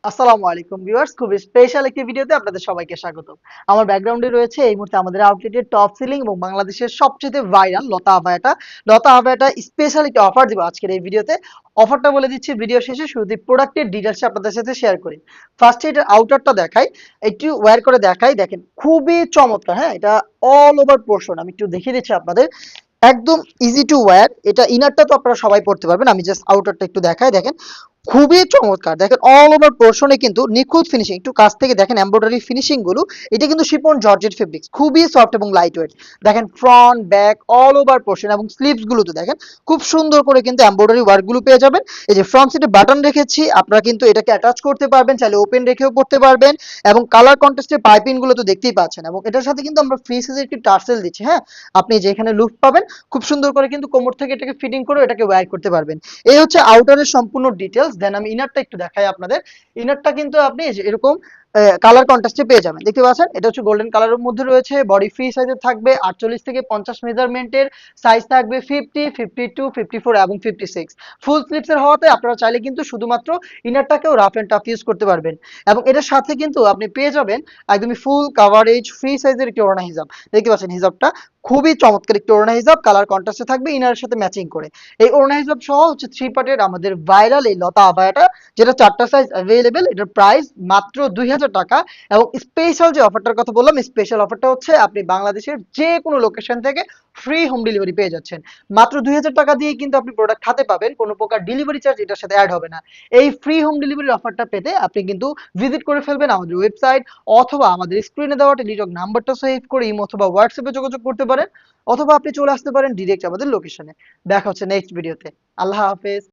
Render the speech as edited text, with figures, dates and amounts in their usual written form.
আসসালামু আলাইকুম ভিউয়ার্স, খুবই স্পেশাল একটি ভিডিওতে আপনাদের সবাইকে স্বাগত। আমার ব্যাকগ্রাউন্ডে রয়েছে এই মুহূর্তে আমাদের আউটলেটের টপ সেলিং এবং বাংলাদেশের সবচেয়ে ভাইরাল লতা আবায়াটা। লতা আবায়াটা স্পেশাল একটি অফার দিব আজকের এই ভিডিওতে। অফারটা বলে দিচ্ছি ভিডিও শেষে, শুরুতে প্রোডাক্টের ডিটেইলস আপনাদের সাথে শেয়ার করি। ফার্স্টে এটার আউটারটা দেখাই, একটু ওয়্যার করে দেখাই। দেখেন খুবই চমৎকার, হ্যাঁ, এটা অল ওভার পোর্শন। আমি একটু দেখিয়ে দিচ্ছি আপনাদের, একদম ইজি টু ওয়্যার। এটা ইনারটা তো আপনারা সবাই পড়তে পারবেন, আমি জাস্ট আউটারটা একটু দেখাই। দেখেন খুবই চমৎকার, দেখেন অল ওভার পোর্শনে কিন্তু নিখুঁত ফিনিশিং, একটু কাছ থেকে দেখেন এমব্রয়ডারি ফিনিশিং গুলো। এটা কিন্তু শিফন জর্জেট ফেব্রিক্স, খুবই সফট এবং লাইট ওয়েট। দেখেন front back all over portion এবং স্লিভস গুলো তো দেখেন খুব সুন্দর করে কিন্তু এমব্রয়ডারি ওয়ার্ক গুলো পেয়ে যাবেন। এই যে ফ্রন্ট সাইডে বাটন রেখেছি, আপনারা কিন্তু এটাকে অ্যাটাচ করতে পারবেন, চাইলে ওপেন রেখেও পড়তে পারবেন। এবং কালার কন্ট্রাস্টের পাইপিং গুলো তো দেখতেই পাচ্ছেন, এবং এটার সাথে কিন্তু আমরা ফ্রি সাইজের একটি টার্সেল দিচ্ছি। হ্যাঁ, আপনি যেখানে লুপ পাবেন খুব সুন্দর করে কিন্তু কোমর থেকে এটাকে ফিটিং করে এটাকে ওয়্যার করতে পারবেন। এই হচ্ছে আউটারের সম্পূর্ণ ডিটেলস। দেন আমি ইনারটা একটু দেখাই আপনাদের। ইনারটা কিন্তু আপনি এই যে এরকম কালার কন্ট্রাস্টে পেয়ে যাবেন, দেখতে পাচ্ছেন। এটা হচ্ছে গোল্ডেন কালারের মধ্যে রয়েছে, বডি ফ্রি সাইজের থাকবে, 48 থেকে 50 মেজারমেন্টের। সাইজ থাকবে 50, 52, 54 এবং 56। ফুল স্লিভসের হওয়াতে আপনারা চাইলে কিন্তু শুধুমাত্র ইনারটাকেও রাফ এন্ড টাফ ইউজ করতে পারবেন। এবং এটার সাথে কিন্তু আপনি পেয়ে যাবেন একদমই ফুল কাভারেজ ফ্রি সাইজের একটি ওড়না হিজাব। দেখতে পাচ্ছেন হিজাবটা খুবই চমৎকার একটি ওড়না হিজাব, কালার কন্ট্রাস্টে থাকবে ইনারের সাথে ম্যাচিং করে। এই ওড়না হিজাব সহ হচ্ছে 3 পার্টের আমাদের ভাইরাল এই লতা আবায়াটা, যেটা 4টা সাইজ অ্যাভেলেবেল। এটার প্রাইস মাত্র 2000 টাকা। এবং স্পেশাল যে অফারটার কথা বললাম, স্পেশাল অফারটা হচ্ছে আপনি বাংলাদেশের যে কোনো লোকেশন থেকে ফ্রি হোম ডেলিভারি পেয়ে যাচ্ছেন। মাত্র 2000 টাকা দিয়ে কিন্তু আপনি প্রোডাক্ট হাতে পাবেন, কোনো প্রকার ডেলিভারি চার্জ এটার সাথে অ্যাড হবে না। এই ফ্রি হোম ডেলিভারির অফারটা পেতে আপনি কিন্তু ভিজিট করে ফেলবেন আমাদের ওয়েবসাইট, অথবা আমাদের স্ক্রিনে দেওয়া টেলিটক নাম্বারটা সেভ করে ইমো অথবা হোয়াটসঅ্যাপে যোগাযোগ করতে পারেন, অথবা আপনি চলে আসতে পারেন ডিরেক্ট আমাদের লোকেশনে। দেখা হচ্ছে নেক্সট ভিডিওতে। আল্লাহ হাফেজ।